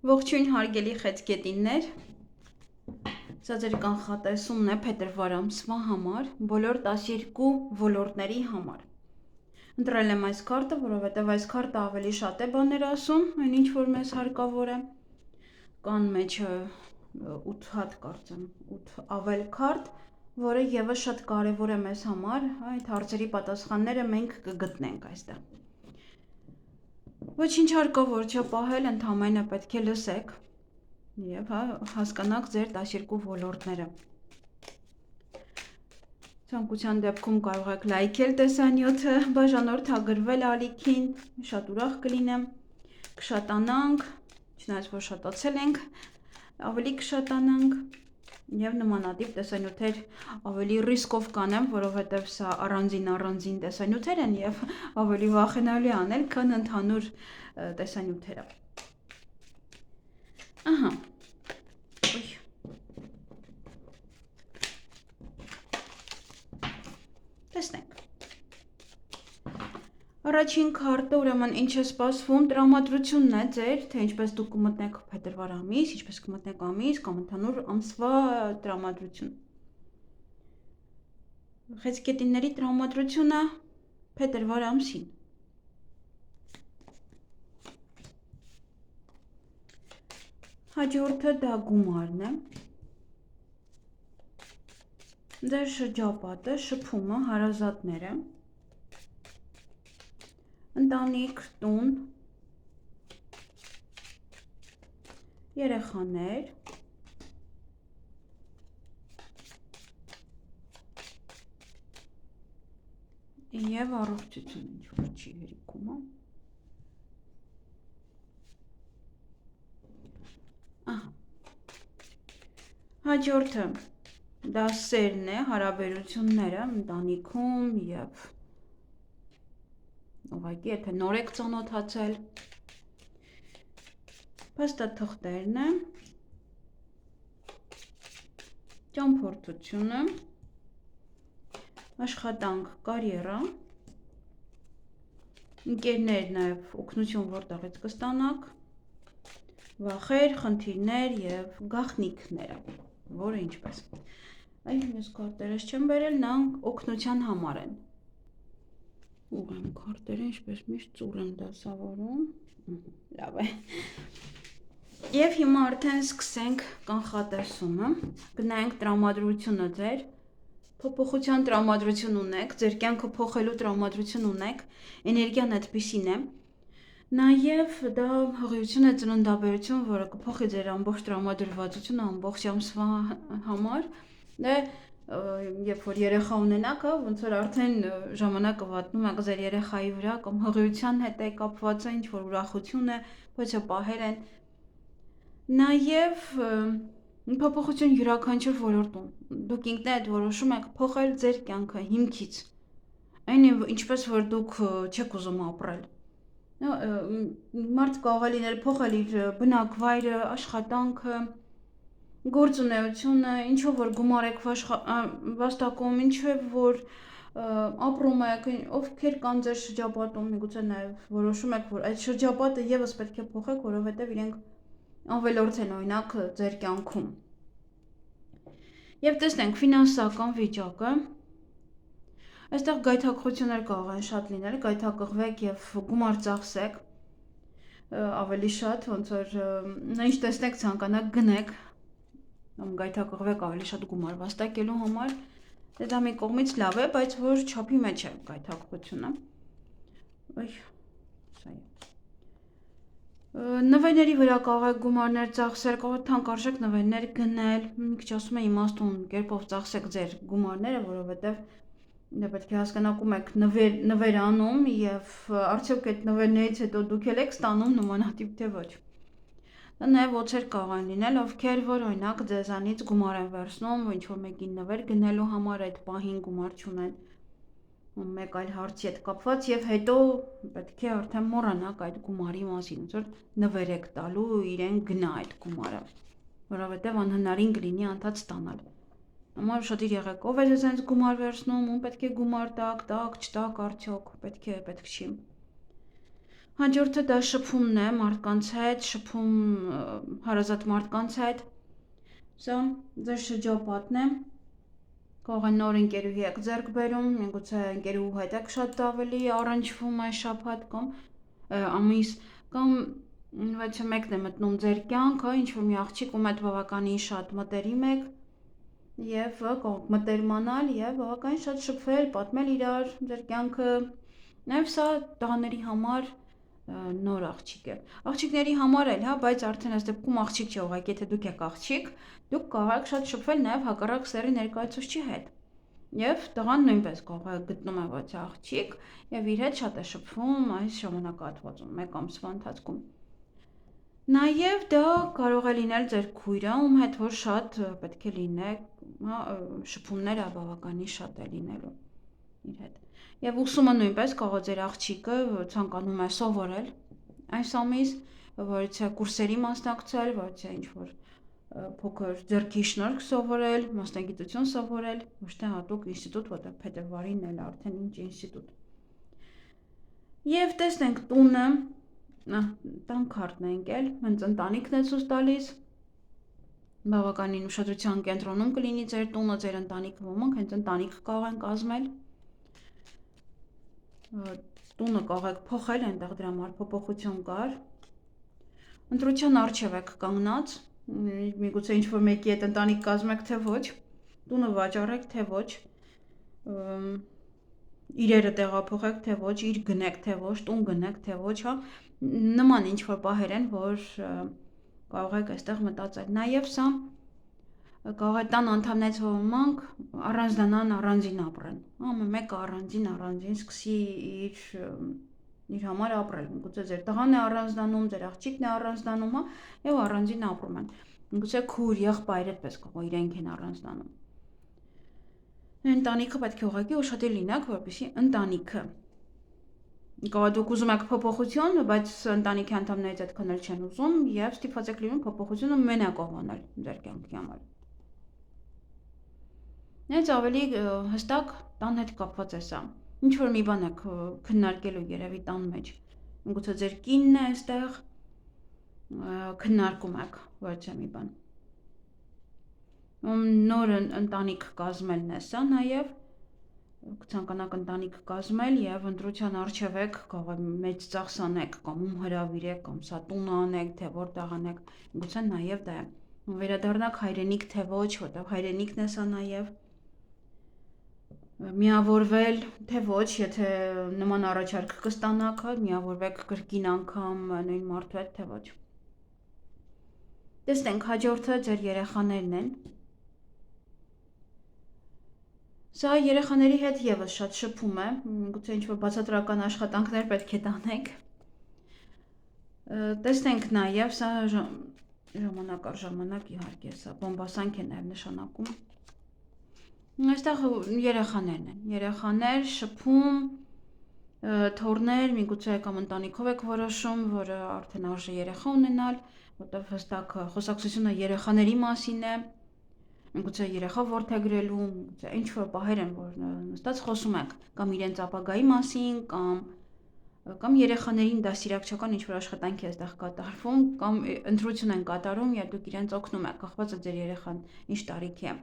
Ողջույն հարգելի խեցգետիններ, սա ձեր կանխատեսումն է փետրվար ամսվա համար, բոլոր 12 ոլորտների համար։ Ընտրել եմ այս քարտը, որովհետև այս քարտը ավելի շատ է բաներ ասում, այն ինչ որ մեզ հարկավոր է։ Կան մեջը 8 հատ կարծեմ, 8 ավել քարտ, որը եւս շատ կարևոր է մեզ համար, այդ հարցերի պատասխանները մենք կգտնենք այստեղ։ Ոչինչ հարկավոր չէ պահել, ընդամենը պետք է լսեք եւ հասկանաք ձեր 12 ոլորտները։ Ցանկության դեպքում կարող եք լայքել տեսանյութը, բաժանորդագրվել ալիքին, շատ ուրախ կլինեմ, կշատանանք, չնայած որ շատացել ենք, ավելի կշատանանք եւ նմանատիպ տեսանյութեր ավելի ռիսկով կանեմ, որովհետեւ սա առանձին տեսանյութեր են եւ ավելի վախենալի անել, քան ընդհանուր տեսանյութերը։ Ահա։ Տեսնենք։ Առաջին քարտը ուրեմն ինչ է սպասվում, տրամադրությունն է ձեր, թե ինչպես դուք կմտնեք փետրվար ամիս, ինչպես կմտնեք ամիս կամ ընդհանուր ամսվա տրամադրություն։ Խեցգետինների տրամադրությունը փետրվար ամսին։ Հաջորդը դա գումարն է։ Ձեր շրջապատը, շփումը, հարազատները, ընտանիք, տուն, երեխաներ, եւ առողջություն, ինչ որ չի հերիքում, ահա։ Հաջորդը դա սերն է, հարաբերությունները ընտանիքում եւ ուղղակի եթե նոր եք ծանոթացել, փաստաթղթերն է, ճամփորդությունը, աշխատանք, կարիերա, ընկերներ նաեւ օգնություն որտեղից կստանաք, վախեր, խնդիրներ եւ գաղտնիքները, որը ինչպես։ Այ ես քարտերս չեմ բերել, նրանք օգնության համար են։ Ուղղեմ քարտերը, ինչպես միշտ ծուռ եմ դասավորում, լավ է։ Եվ հիմա արդեն սկսենք կանխատեսումը, գնանք տրամադրությունը ձեր, փոփոխության տրամադրություն ունեք, ձեր կյանքը փոխելու տրամադրություն ունեք, էներգիան այդպիսին է, նաև դա հղիություն է ծննդաբերություն, որը կփոխի ձեր ամբողջ տրամադրվածությունը ամբողջ ամսվա համար, երբ որ երեխա ունենաք, ոնց որ արդեն ժամանակը վատնում եք ձեր երեխայի վրա կամ հղիության հետ է կապված է, ինչ որ ուրախություն է, ոչ պահեր են։ Նաև փոփոխություն յուրաքանչյուր ոլորտում։ Դուք ինքներդ որոշում եք փոխել ձեր կյանքը հիմքից։ Այն ինչպես որ դուք չեք ուզում ապրել։ Մարդ կարող է լինել փոխել իր բնակվայրը, աշխատանքը, գործունեությունը, ինչով որ գումար եք վաստակում, ինչով որ ապրում եք, ովքեր կան ձեր շրջապատում, միգուցե նաև որոշում եք, որ այդ շրջապատը եւս պետք է փոխեք, որովհետեւ իրենք ավելորդ են օրինակ ձեր կյանքում։ Եվ տեսնենք ֆինանսական վիճակը։ Այստեղ գայթակղություններ կարող են շատ լինել, գայթակղվեք եւ գումար ծախսեք ավելի շատ, ոնց որ ինչ տեսնեք ցանկանաք գնեք, կամ գայթակղվեք ավելի շատ գումար վաստակելու համար, դա մի կողմից լավ է, բայց որ չափի մեջ է գայթակղությունը։ Նվերների վրա կարող եք գումարներ ծախսել, կարող եք թանկարժեք նվերներ գնել, մի քիչ ասում է իմաստուն կերպով ծախսեք ձեր գումարները, որովհետեւ դա պետք է հասկանակում եք նվեր անում եւ արդյոք այդ նվերներից հետո դուք եք ստանում նմանատիպ թե ոչ։ Դա նաեւ օցեր կարող են լինել, ովքեր որ օրինակ ձեզանից գումար են վերցնում, ինչ որ մեկին նվեր գնելու համար այդ պահին գումար չունեն։ Մեկ այլ հարցի հետ կապված եւ հետո պետք է արդեն մոռանաք այդ գումարի մասին, ոնց որ նվեր եք տալու իրեն գնա այդ գումարը, որովհետեւ անհնարին կլինի անդադ ստանալ։ Համար շատիր եղեք, ով է ձեզ գումար վերցնում, ում պետք է գումար տակ, չտակ, արդյոք, պետք չի։ Հաջորդը դա շփումն է մարդկանց հետ, շփում հարազատ մարդկանց հետ։ Սա ձեր շրջապատն է։ Կարող է նոր ընկերուհի եք ձեռք բերում, միգուցե ընկերուհու հետ եք շատ ավելի առնչվում այս շաբաթ կամ ամիս, կամ ոչ մեկն է մտնում ձեր կյանքը, ինչ-որ մի աղջիկ, ում հետ բավականին շատ մտերիմ եք և կարող մտերմանալ և բավականին շատ շփվել, պատմել իրար ձեր կյանքը, նաև սա տղաների համար նոր աղջիկ է։ Աղջիկների համար էլ, հա, բայց արդեն այս դեպքում աղջիկ չէ, ուղղակի եթե դուք եք աղջիկ, դուք կարող եք շատ շփվել նաև հակառակ սեռի ներկայացուցչի հետ։ Եվ տղան նույնպես կարող է գտնում է ոչ աղջիկ եւ իր հետ շատ է շփվում այս ժամանակահատվածում, 1 ամսվա ընթացքում։ Նաև դա կարող է լինել ձեր քույրը, ում հետ որ շատ պետք է լինեք, հա, շփումները բավականին շատ է լինելու իր հետ։ Եվ ուսումը նույնպես կարող է ձեր աղջիկը ցանկանում է սովորել այս ամիս, որից է կուրսերի մասնակցել, որից է ինչ-որ փոքր ձեռքի շնորհք սովորել, մասնագիտություն սովորել, ոչ թե հատուկ ինստիտուտ, որտեղ փետրվարին էլ արդեն ինչ ինստիտուտ։ Եվ տեսնենք տունը, տան քարտն է ընկել, հենց ընտանիքն է ցույց տալիս, բավականին ուշադրության կենտրոնում կլինի ձեր տունը, ձեր ընտանիքը, ոմանք հենց ընտանիք կարող են կազմել, տունը կարող եք փոխել, այնտեղ դրա համար փոփոխություն կար, ընտրության առջև եք կանգնած, միգուցե ինչ-որ մեկի հետ ընտանիք կազմեք, թե ոչ, տունը վաճառեք, թե ոչ, իրերը տեղափոխեք, թե ոչ, իր գնեք, թե ոչ, տուն գնեք, թե ոչ, հա, նման ինչ-որ պահեր են, որ կարող եք այստեղ մտածել։ Նաև սա կարող է տան անդամներից ոմանք առանձնանան, առանձին ապրեն, ամեն մեկը առանձին սկսի իր համար ապրել, միգուցե ձեր տղան է առանձնանում, ձեր աղջիկն է առանձնանում, հա, եւ առանձին ապրում են, միգուցե քույր, եղբայր այդպես կարող է իրենք են առանձնանում։ Ընտանիքը պետք է ուղղակի ուշադիր լինեք, որպեսզի ընտանիքը կարող դուք ուզում եք փոփոխություն, բայց ընտանիքի անդամներից այդքան էլ չեն ուզում եւ ստիպված եք լինում փոփոխությունը մենակով անել ձեր կյանքի համար։ Նայած ավելի հստակ տան հետ կապված է սա։ Ինչ որ մի բան եք քննարկելու երևի տան մեջ։ Միգուցե ձեր կինն է այստեղ քննարկում եք ոչ մի բան։ Նոր ընտանիք կազմելն է սա նաև կցանկանաք ընտանիք կազմել եւ ընտրության առջև եք, կարող է մեծ ծախս անեք կամ ում հրավիրեք կամ սա տունը անեք, թե որտեղ անեք, գուցե նաև դա է։ Վերադառնաք հայրենիք, թե ոչ, որտեղ հայրենիքն է սա նաև։ Միավորվել, թե ոչ, եթե նման առաջարկ կստանաք, միավորվեք կրկին անգամ նույն մարդու հետ, թե ոչ։ Տեսնենք հաջորդը ձեր երեխաներն են։ Սա երեխաների հետ եւս շատ շփում է, գուցե ինչ-որ բացատրական աշխատանքներ պետք է տանեք։ Տեսնենք նաև սա ժամանակ առ ժամանակ իհարկե սա բոմբասանք է նաև նշանակում։ Այստեղ երեխաներն են, երեխաներ, շփում, թոռներ, միգուցե կամ ընտանիքով եք որոշում, որը արդեն արժե երեխա ունենալ, որտեղ հստակ խոսակցությունը երեխաների մասին է, միգուցե երեխա որդեգրելու, միգուցե ինչ-որ պահեր են, որ նստած խոսում եք կամ իրենց ապագայի մասին, կամ երեխաներին դաստիարակչական ինչ-որ աշխատանք է այստեղ կատարվում, կամ ընտրություն են կատարում եւ դուք իրենց օգնում եք, կախված է ձեր երեխան ինչ տարիքի է։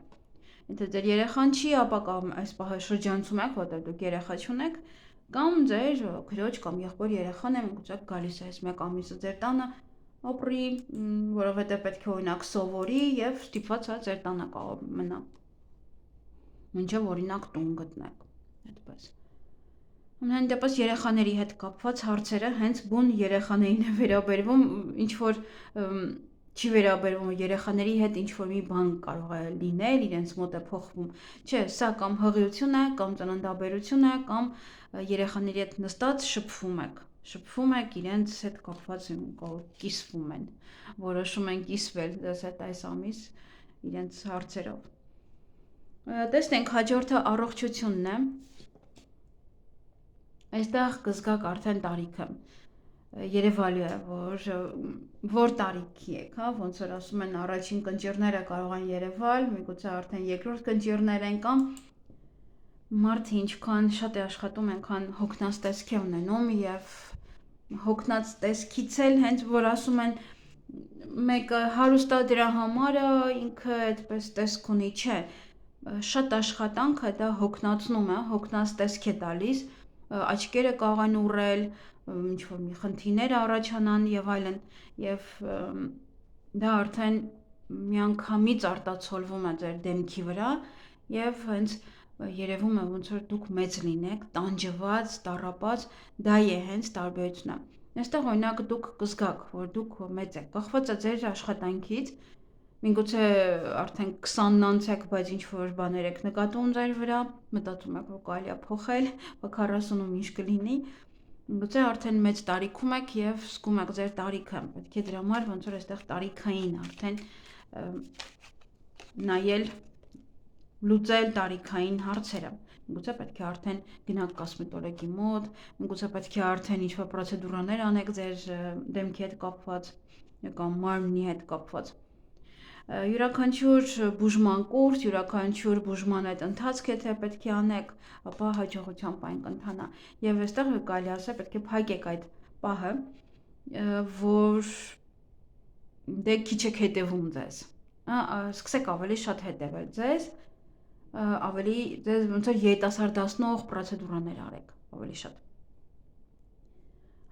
Եթե ձեր երեխան չի, ապա կամ այս պահը շրջանցում եք, որտեղ դուք երեխա չունեք, կամ ձեր քրոջ կամ եղբոր երեխան է, միգուցե գալիս է այս 1 ամիսը ձեր տանը ապրի, որովհետեւ պետք է օրինակ սովորի եւ ստիպված է ձեր տանը կարող մնա։ Մինչեւ օրինակ տուն գտնեք, այդպես։ Ամեն դեպս երեխաների հետ կապված հարցերը հենց բուն երեխաներին է վերաբերվում, ինչ որ չի վերաբերվում երեխաների հետ ինչ որ մի բան կարող է լինել, իրենց մոտ է փոխվում։ Չէ, սա կամ հղիություն է, կամ ծննդաբերություն է, կամ երեխաների հետ նստած շփվում եք իրենց հետ կապված կիսվում են, որոշում են կիսվել դες հետ այս ամիս իրենց հարցերով։ Տեսնենք հաջորդը առողջությունն է։ Այստեղ կզգաք արդեն տարիքը, երևալու է, որ տարիքի եք, հա, ոնց որ ասում են առաջին կնճիռները կարող են երևալ, միգուցե արդեն երկրորդ կնճիռներ են կամ մարդը ինչքան շատ է աշխատում, այնքան հոգնած տեսք է ունենում եւ հոգնած տեսքից էլ հենց որ ասում են մեկը հարուստա դրա համար է ինքը այդպես տեսք ունի, չէ, շատ աշխատանք է դա հոգնածնում է, հոգնած տեսք է տալիս, աչքերը կարող են ուռել, ինչ որ մի խնդիրներ առաջանան եւ այլն, եւ դա արդեն միանգամից արտացոլվում է ձեր դեմքի վրա եւ հենց երևում է ոնց որ դուք մեծ լինեք, տանջված, տառապած, դա է հենց տարբերությունը։ Այստեղ օրինակ դուք կզգաք, որ դուք մեծ եք, կախված է ձեր աշխատանքից, միգուցե արդեն 20-ն անց եք, բայց ինչ որ բաներ եք նկատում ձեր վրա, մտածում եք, որ կարելի է փոխել, 40-ում ինչ կլինի, միգուցե արդեն մեծ տարիքում եք եւ զգում եք ձեր տարիքը, պետք է դրա համար ոնց որ այստեղ տարիքային արդեն նայել, լուծել տարիքային հարցերը։ Միգուցե պետք է արդեն գնաք կոսմետոլոգի մոտ, միգուցե պետք է արդեն ինչ-որ պրոցեդուրաներ անեք ձեր դեմքի հետ կապված կամ մարմնի հետ կապված։ Յուրաքանչյուր բուժման կուրս, յուրաքանչյուր բուժման այդ ընթացքը եթե պետք է անեք, ապա հաջողությամբ այն կընթանա։ Եվ այստեղ կարելի ասել պետք է փակեք այդ պահը, որ դե քիչ եք հետևում ձեզ։ Սկսեք ավելի շատ հետևել ձեզ, ավելի ձեզ ոնց որ երիտասարդացնող պրոցեդուրաներ արեք, ավելի շատ։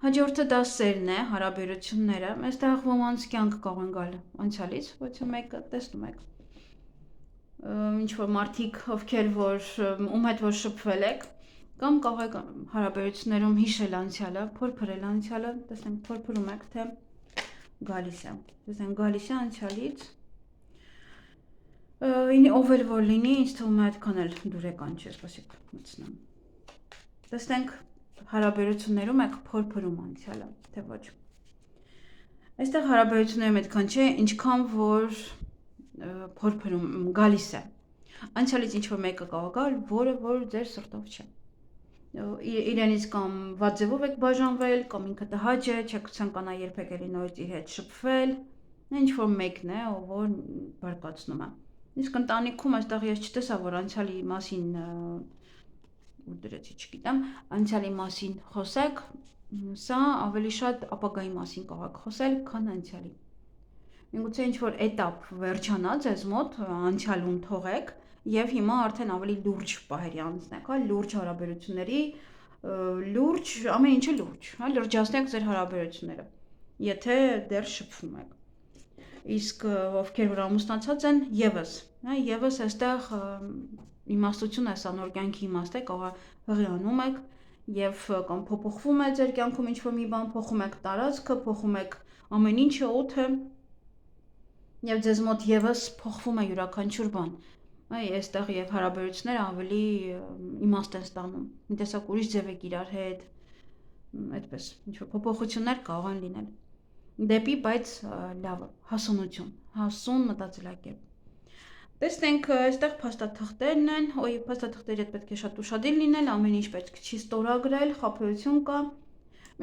Հաջորդը դա սերն է, հարաբերությունները, այստեղ ոմանց կյանք կարող են գալ անցյալից, ոչ մեկը տեսնում եք։ Ինչ որ մարդիկ, ովքեր որ ում հետ որ շփվել եք, կամ կարող եք հարաբերություններում հիշել անցյալը, փորփրել անցյալը, տեսնենք փորփրում եք, թե գալիս է։ Տեսնենք գալիս է անցյալից։ Ով էլ որ լինի, ինձ թվում է այդքան էլ դուրեկան չի, սպասեք մտցնեմ։ Տեսնենք հարաբերություններում եք փորփրում անցյալը, թե ոչ։ Այստեղ հարաբերություններում այդքան չէ, ինչքան որ փորփրում գալիս է։ Անցյալից ինչ որ մեկը կարող գալ, որը որ ձեր սրտով չէ։ Իրենից կամ վատ ձևով եք բաժանվել, կամ ինքը տհաճ է, չեք ցանկանա երբեք էլի նորից իր հետ շփվել, ինչ որ մեկն է, ով որ բարկացնում է։ Իսկ ընտանիքում այստեղ ես չտեսա, որ անցյալի մասին ու դրեցի, չգիտեմ, անցյալի մասին խոսեք, սա ավելի շատ ապագայի մասին կարող եք խոսել, քան անցյալի։ Միգուցե ինչ որ էտապ վերջանա ձեզ մոտ, անցյալում թողեք եւ հիմա արդեն ավելի լուրջ պահերի անցնեք, հա, լուրջ հարաբերությունների, լուրջ, ամեն ինչը լուրջ, հա, լրջացնեք ձեր հարաբերությունները, եթե դեռ շփվում եք։ Իսկ ովքեր որ ամուսնացած են, եւս, հա, եւս այստեղ իմաստություն է, սա նոր կյանքի իմաստ է, կարող հղիանում եք եւ կամ փոփոխվում է ձեր կյանքում ինչ որ մի բան, փոխում եք տարածքը, փոխում եք ամեն ինչը, օդը եւ ձեզ մոտ եւս փոխվում է յուրաքանչյուր բան։ Այ այստեղ եւ հարաբերությունները ավելի իմաստ են ստանում։ Մի տեսակ ուրիշ ձև եք իրար հետ, այդպես ինչ որ փոփոխություններ կարող են լինել։ Դեպի, բայց լավը, հասունություն, հասուն մտածելակերպ։ Տեսնենք այստեղ փաստաթղթերն են, փաստաթղթերի հետ պետք է շատ ուշադիր լինել, ամեն ինչ պետք չի ստորագրել, խաբեություն կա։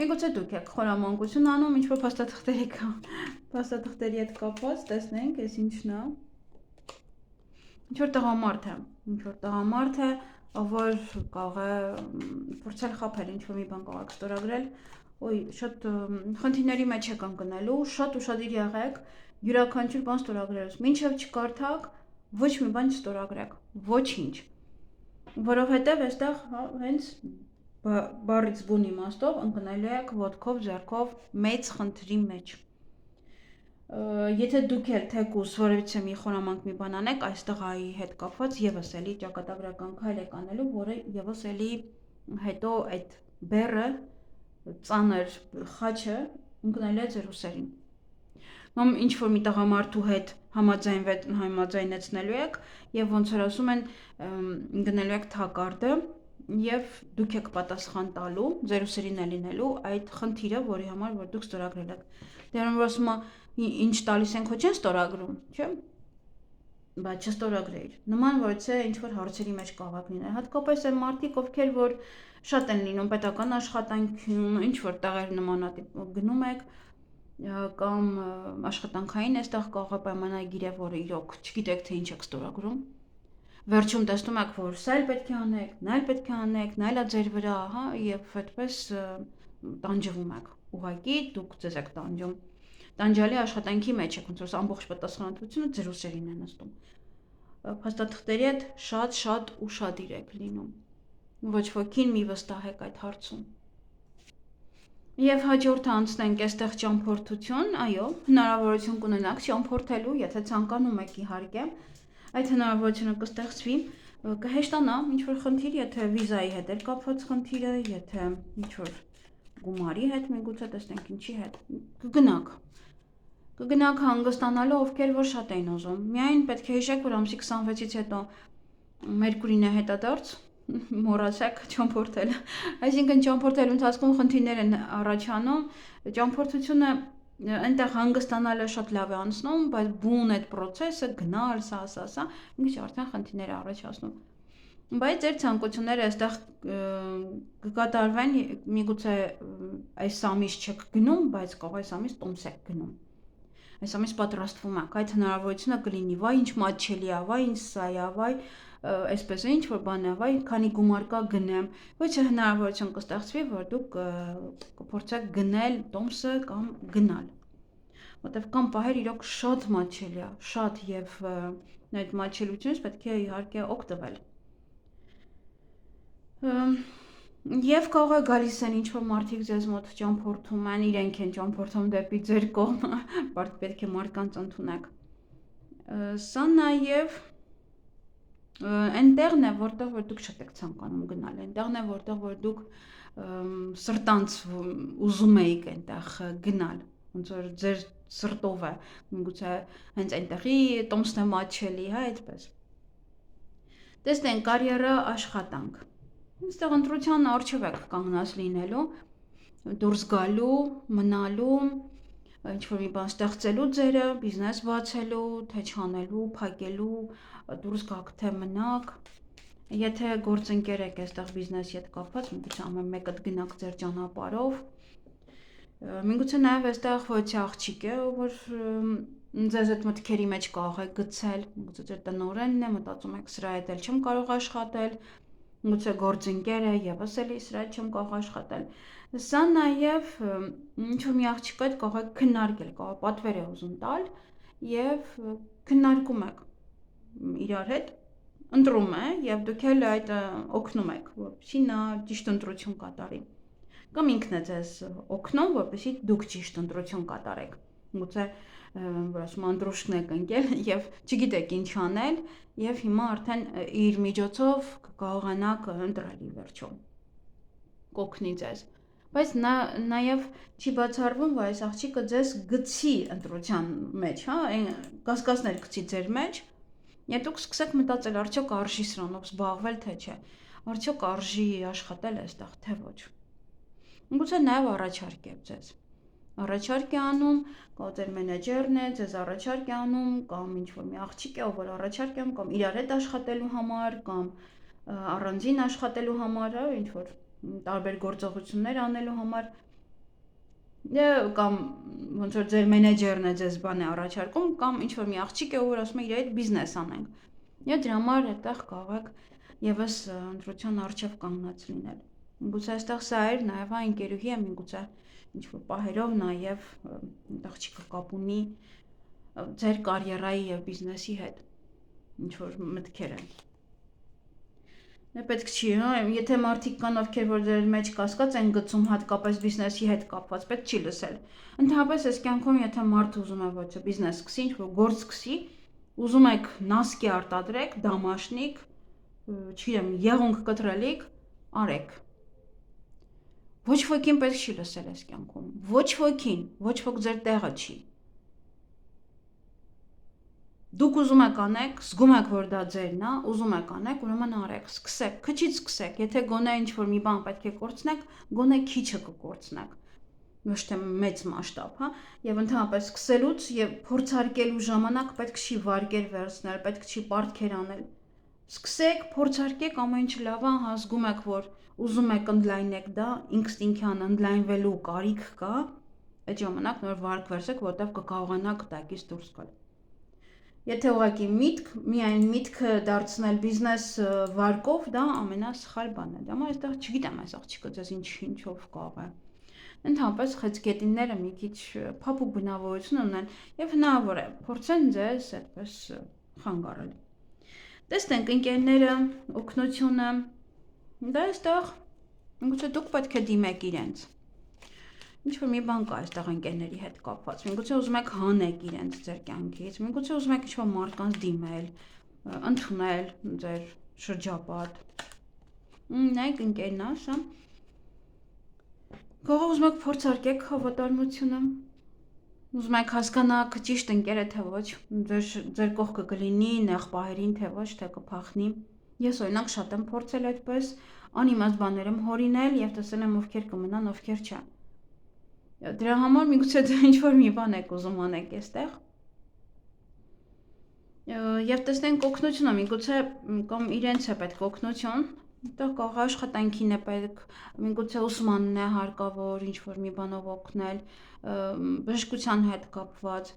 Միգուցե դուք եք խորամանկություն անում, ինչ որ փաստաթղթերի հետ կապված, տեսնենք, այս ինչն է։ Ինչ որ տղամարդ է, որ կարող է փորձել խաբել, ինչ որ մի բան կարող եք ստորագրել, շատ խնդիրների մեջ եք ընկնելու, շատ ուշադիր եղեք, յուրաքանչյուր բան ստորագրելուց, մինչև չկարդաք, ոչ մի բան չստորագրեք, ոչինչ, որովհետև այստեղ հենց բառից բուն իմաստով ընկնելու եք ոտքով, ձեռքով մեծ խնդրի մեջ։ Եթե դուք էլ թեկուզ որևիցե մի խորամանկ մի բան անեք, այստեղ այի հետ կապված եւս էլի ճակատագրական քայլ եք անելու, որը եւս էլի հետո այդ բեռը ծանր խաչը ընկնելու է ձեր ուսերին։ Ինչ որ մի տղամարդու հետ համաձայնեցնելու եք եւ ոնց որ ասում են գնելու եք թակարդը եւ դուք եք պատասխան տալու ձեր ուսերին է լինելու այդ խնդիրը, որի համար որ դուք ստորագրել եք։ Դեռ որ ասում է ինչ տալիս են, քո չեն ստորագրում, չէ՞։ Բայց չստորագրեիր։ Նման որից է ինչ որ հարցերի մեջ կարող եք լինել։ Հատկապես այն մարդիկ, ովքեր որ շատ են լինում պետական աշխատանքում, ինչ որ տեղեր նմանատիպ գնում եք կամ աշխատանքային այստեղ կարող է պայմանագիր է, որը իրոք չգիտեք թե ինչ եք ստորագրում։ Վերջում տեսնում եք, որ սա էլ պետք է անեք, նա էլ պետք է անեք, նա էլ է ձեր վրա, հա, եւ այդպես տանջվում եք։ ուղղակի դուք ձեզ եք տանջում։ Տանջալի աշխատանքի մեջ եք, ոնց որ ամբողջ պատասխանատվությունը ձեր ուսերին է նստում։ Փաստաթղթերի հետ շատ ուշադիր եք լինում։ Ոչ ոքին մի վստահեք այդ հարցում։ Եվ հաջորդը անցնենք այստեղ ճամփորդություն, այո, հնարավորություն կունենաք ճամփորդելու, եթե ցանկանում եք իհարկե, այդ հնարավորությունը կստեղծվի, կհեշտանա ինչ-որ խնդիր, եթե վիզայի հետ է կապված խնդիրը, եթե ինչ-որ գումարի հետ, միգուցե տեսնենք ինչի հետ, կգնաք հանգստանալու, ովքեր որ շատ էին ուզում։ Միայն պետք է հիշեք, որ ամսի 26-ից հետո Մերկուրին է հետադարձ, մոռացեք ճամփորդել։ Այսինքն ճամփորդելու ընթացքում խնդիրներ են առաջանում, ճամփորդությունը այնտեղ հանգստանալը շատ լավ է անցնում, բայց բուն այդ process-ը գնալ, սա, ինքնից արդեն խնդիրներ է առաջացնում։ Բայց ձեր ցանկությունները այստեղ կկատարվեն, միգուցե այս ամիս չեք գնում, բայց կարող այս ամիս տոմս եք գնում։ Այս ամիս պատրաստվում եք, այդ հնարավորությունը կլինի, վայ ինչ մատչելի է, վայ ինչ սա է, վայ այսպես է, ինչ որ բան է, վայ քանի գումար կա գնեմ, ոչ է հնարավորություն կստեղծվի, որ դուք կփորձեք գնել տոմսը կամ գնալ։ Որտեվ կամ պահեր իրոք շատ մատչելի է, շատ եւ այդ մատչելությունից պետք է իհարկե օգտվել։ Եվ կարող է գալիս են ինչ-որ մարդիկ ձեզ մոտ ճամփորդում են, իրենք են ճամփորդում դեպի ձեր կողմը, պետք է մարդկանց ընդունեք։ Սա նաև այնտեղն է, որտեղ որ դուք շատ եք ցանկանում գնալ, այնտեղն է, որտեղ որ դուք սրտանց ուզում էիք այնտեղ գնալ, ոնց որ ձեր սրտով է, միգուցե հենց այնտեղի տոմսն է մատչելի, հա, այդպես։ Տեսնենք կարիերա, աշխատանք։ Այստեղ ընտրության առջև եք կանգնած լինելու, դուրս գալու, մնալու, ինչ-որ մի բան ստեղծելու ձերը, բիզնես բացելու, թե չանելու, փակելու, դուրս գաք, թե մնաք։ Եթե գործընկեր եք այստեղ բիզնեսի հետ կապված, միգուցե ամեն մեկը գնաք ձեր ճանապարհով։ Միգուցե նաև այստեղ ոչ աղջիկ է, որ ձեզ այդ մտքերի մեջ կարող եք գցել, միգուցե ձեր տնօրենն է, մտածում եք սրա հետ էլ չեմ կարող աշխատել, գուցե գործընկեր է եւս էլի սրա հետ չեմ կարող աշխատել։ Սա նաև ինչ-որ մի աղջիկը հետ կարող եք քննարկել, կարող պատվեր է ուզում տալ եւ քննարկում եք իրար հետ, ընտրում է եւ դուք էլ այդ օգնում եք, որպեսզի նա ճիշտ ընտրություն կատարի։ Կամ ինքն է ձեզ օգնում, որպեսզի դուք ճիշտ ընտրություն կատարեք։ Գուցե որ ասում անդրոշքն եք ընկել եւ չգիտեք ինչ անել եւ հիմա արդեն իր միջոցով կկարողանաք ընտրել ի վերջո կօգնի ձեզ, բայց նաեւ չի բացառվում, որ այս աղջիկը ձեզ գցի ընտրության մեջ, հա, կասկածներ գցի ձեր մեջ, եւ դուք սկսեք մտածել, արդյոք արժի սրանով զբաղվել թե չէ, արդյոք արժի աշխատել այստեղ թե ոչ։ Գուցե նաեւ առաջարկ է ձեզ առաջարկ է անում, կամ ձեր մենեջերն է, ձեզ առաջարկ է անում, կամ ինչ-որ մի աղջիկ է, ով որ առաջարկ է անում, կամ իրար հետ աշխատելու համար, կամ առանձին աշխատելու համար, ինչ-որ տարբեր գործողություններ անելու համար, կամ ոնց որ ձեր մենեջերն է ձեզ բան է առաջարկում, կամ ինչ-որ մի աղջիկ է, ով որ ասում է իր հետ բիզնես անենք։ Եվ դրա համար այդտեղ կարող եք եւս ընտրության առջև կանգնած լինել։ Միգուցե այստեղ սա էր, նաեւ այն ընկերուհի է, միգուցե ինչ-որ պահերով նաև աղջիկը կապ ունի ձեր կարիերայի եւ բիզնեսի հետ, ինչ-որ մտքեր են։ Դա պետք չի, հա, եթե մարդիկ կան, ովքեր որ ձեր մեջ կասկած են գցում հատկապես բիզնեսի հետ կապված, պետք չի լսել։ Ընդհանրապես այս կյանքում, եթե մարդ ուզում է ոչ բիզնես սկսի, ինչ-որ գործ սկսի, ուզում եք նասկի արտադրեք, դամաշնիկ, չգիտեմ, եղունգ կտրելիք, արեք։ Ոչ ոքին պետք չի լսել այս կյանքում, ոչ ոքին, ոչ ոք ձեր տեղը չի։ Դուք ուզում եք անեք, զգում եք, որ դա ձերն է, ուզում եք անեք, ուրեմն արեք, սկսեք, քչից սկսեք, եթե գոնե ինչ-որ մի բան պետք է կորցնեք, գոնե քիչը կկորցնեք, ոչ թե մեծ մասշտաբ, հա, եւ ընդհանրապես սկսելուց եւ փորձարկելու ժամանակ պետք չի վարկեր վերցնել, պետք չի պարտքեր անել։ Սկսեք, փորձարկեք, ամեն ինչ լավ է, հա, զգում եք, որ ուզում եք ընդլայնեք դա, ինստինկտիվան ընդլայնվելու կարիք կա, այդ ժամանակ նոր վարկ վերցեք, որտեղ կկարողանաք տակից դուրս գալ։ Եթե ուղղակի միայն միտքը դարձնել բիզնես վարկով, դա ամենասխալ բանն է։ Դա այստեղ չգիտեմ այս աղջիկը ձեզ ինչով կարող է Ընդհանրապես խեցգետինները մի քիչ փափուկ բնավորություն ունեն եւ հնարավոր է փորձեն ձեզ այդպես խանգարել։ Տեսնենք ընկերները, օգնությունը, դա այստեղ միգուցե դուք պետք է դիմեք իրենց։ Ինչ-որ մի բան կա այստեղ ընկերների հետ կապված։ Միգուցե ուզում եք հանեք իրենց ձեր կյանքից, միգուցե ուզում եք ինչ-որ մարդկանց դիմել, ընդունել ձեր շրջապատ։ Նայեք ընկերն է, սա։ Կարող ուզում եք փորձարկեք հավատարմությունը։ Ուզում եք հասկանաք ճիշտ ընկեր է թե ոչ, ձեր կողքը կլինի նեղ պահերին թե ոչ, թե կփախնի։ Ես օրինակ շատ եմ փորձել այդպես, անիմաստ բաներ եմ հորինել եւ տեսել եմ ովքեր կմնան, ովքեր չեն։ Դրա համար միգուցե ինչ-որ մի բան եք ուզում անեք այստեղ։ Եվ տեսնենք օգնությունը, միգուցե կամ իրենց է պետք օգնություն, այդտեղ կարող աշխատանքին է պետք, միգուցե ուսմանն է հարկավոր ինչ-որ մի բանով օգնել, բժշկության հետ կապված։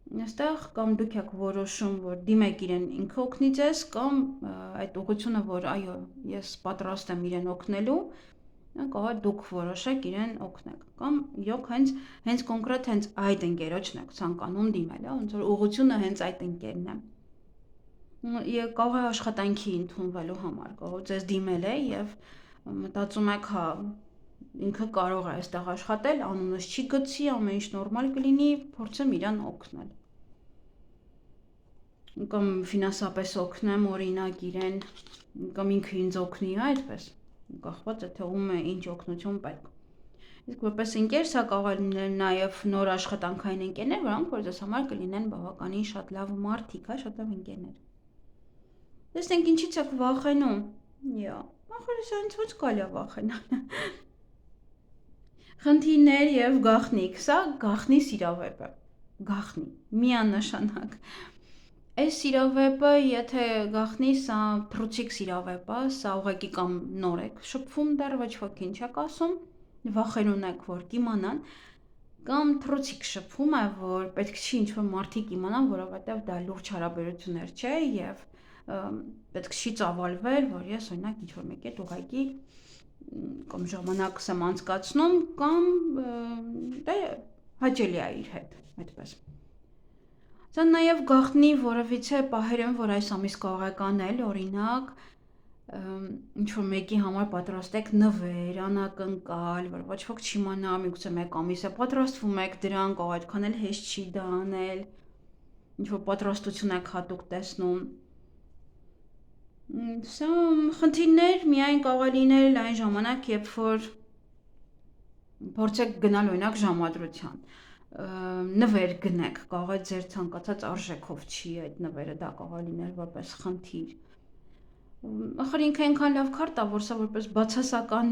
Այստեղ կամ դուք եք որոշում, որ դիմեք իրեն ինքը օգնի ձեզ, կամ այդ ուղղությունը, որ այո, ես պատրաստ եմ իրեն օգնելու, կարող դուք որոշեք իրեն օգնեք, կամ իրոք հենց կոնկրետ հենց այդ ընկերոջն եք ցանկանում դիմել, ոնց որ ուղղությունը հենց այդ ընկերն է։ Եվ կարող է աշխատանքի ընդունվելու համար, կարող ձեզ դիմել է եւ մտածում եք, հա, ինքը կարող է այստեղ աշխատել, անունս չի գցի, ամեն ինչ նորմալ կլինի, փորձեմ իրան օգնել։ Կամ ֆինանսապես օգնեմ, օրինակ իրեն, կամ ինքը ինձ օգնի, այդպես։ Կախված է թե ում է ինչ օգնություն պետք։ Իսկ որպես ընկեր սա կարող է լինել նաև նոր աշխատանքային ընկերներ, որոնք որ ձեզ համար կլինեն բավականին շատ լավ մարդիկ, հա, շատ լավ ընկերներ։ Տեսնենք ինչից եք վախենում։ Յա, ախր սա ինձ ոչ կարելի է վախենալ։ Խնդիրներ եւ գաղտնիք, սա գաղտնի սիրավեպ է։ Գաղտնի, միանշանակ։ Այս սիրավեպը, եթե գաղտնի, սա թռուցիկ սիրավեպ է, սա ուղղակի կամ նոր եք շփվում դեռ ոչ ոքին չեք ասում, վախեր ունեք, որ կիմանան, կամ թռուցիկ շփվում է, որ պետք չի ինչ-որ մարդիկ իմանան, որովհետև դա լուրջ հարաբերություններ չէ եւ պետք չի ծավալվել, որ ես օրինակ ինչ-որ մեկ հետ ուղղակի կամ ժամանակս եմ անցկացնում, կամ դա հաճելի է իր հետ, այդպես։ Սա նաև գաղտնի որևիցե պահեր են, որ այս ամիս կարող եք անել, օրինակ, ինչ-որ մեկի համար պատրաստ եք նվեր, անակնկալ, որ ոչ ոք չիմանա, միգուցե մեկ ամիս է պատրաստվում եք դրան, կարող այդքան էլ հեշտ չի դա անել, ինչ-որ պատրաստություն եք հատուկ տեսնում։ Սա խնդիրներ միայն կարող է լինել այն ժամանակ, երբ որ փորձեք գնալ օրինակ ժամադրության։ Նվեր գնեք, կարող է ձեր ցանկացած արժեքով չի այդ նվերը, դա կարող է լինել որպես խնդիր։ Ախր ինքը այնքան լավ քարտ է, որ սա որպես բացասական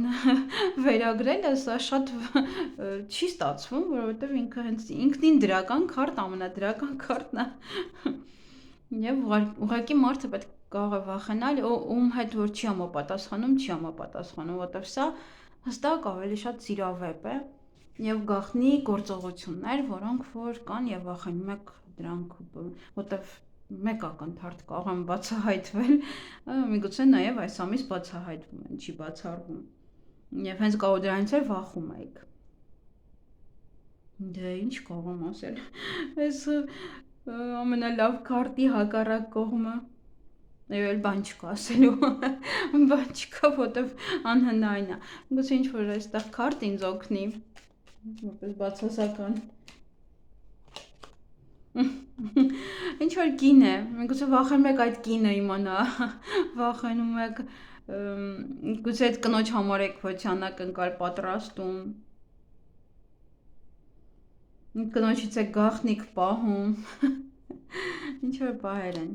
վերագրել է, սա շատ չի ստացվում, որովհետև ինքը հենց ինքնին դրական քարտ, ամենադրական քարտն է։ Եվ ուղղակի մարդը պետք կարող է վախենալ, ում հետ որ չի համապատասխանում, որովհետև սա հստակ ավելի շատ սիրավեպ է։ Եվ գաղտնի գործողություններ, որոնք որ կան եւ վախենում եք դրանք, որտեվ մեկ ակնթարթ կարող են բացահայտվել, միգուցե նաեւ այս ամիս բացահայտվում են, չի բացառվում։ Եվ հենց կարող դրանից էլ վախում եք։ Դե ինչ կարող եմ ասել։ Այս ամենալավ քարտի հակառակ կողմը։ Այո, բան չկա ասելու, բան չկա, որտեվ անհնարին է։ Միգուցե ինչ որ այստեղ քարտ ինձ օգնի, որպես բացասական։ Ինչ որ կին է, միգուցե վախենում եք այդ կինը իմանա, վախենում եք, գուցե այդ կնոջ համար եք ոչ անակնկալ պատրաստում, կնոջից եք գաղտնիք պահում, ինչ որ բաներ են։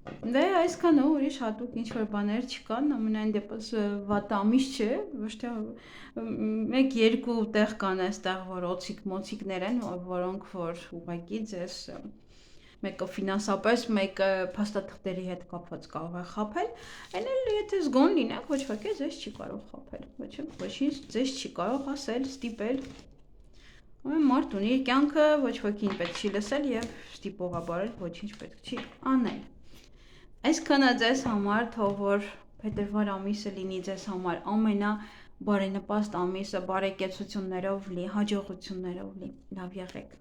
Դե այսքան ու ուրիշ հատուկ ինչ-որ բաներ չկան, ամենայն դեպս վատ ամիս չէ, ոչ թե մեկ-երկու տեղ կան այստեղ, որ օցիկ-մոցիկներ են, որոնք որ ուղղակի ձեզ մեկը ֆինանսապես, մեկը փաստաթղթերի հետ կապված կարող է խաբել, այն էլ եթե զգոն լինեք, ոչ ոք ձեզ չի կարող խաբել, ոչինչ ձեզ չի կարող ասել, ստիպել։ Ամեն մարդ ունի իր կյանքը, ոչ ոքին պետք չի լսել եւ ստիպողաբարել ոչինչ պետք չի անել։ Այսքանը ձեզ համար, թող որ փետրվար ամիսը լինի ձեզ համար բարենպաստ ամիսը բարեկեցություններով լի, հաջողություններով լի, լավ եղեք։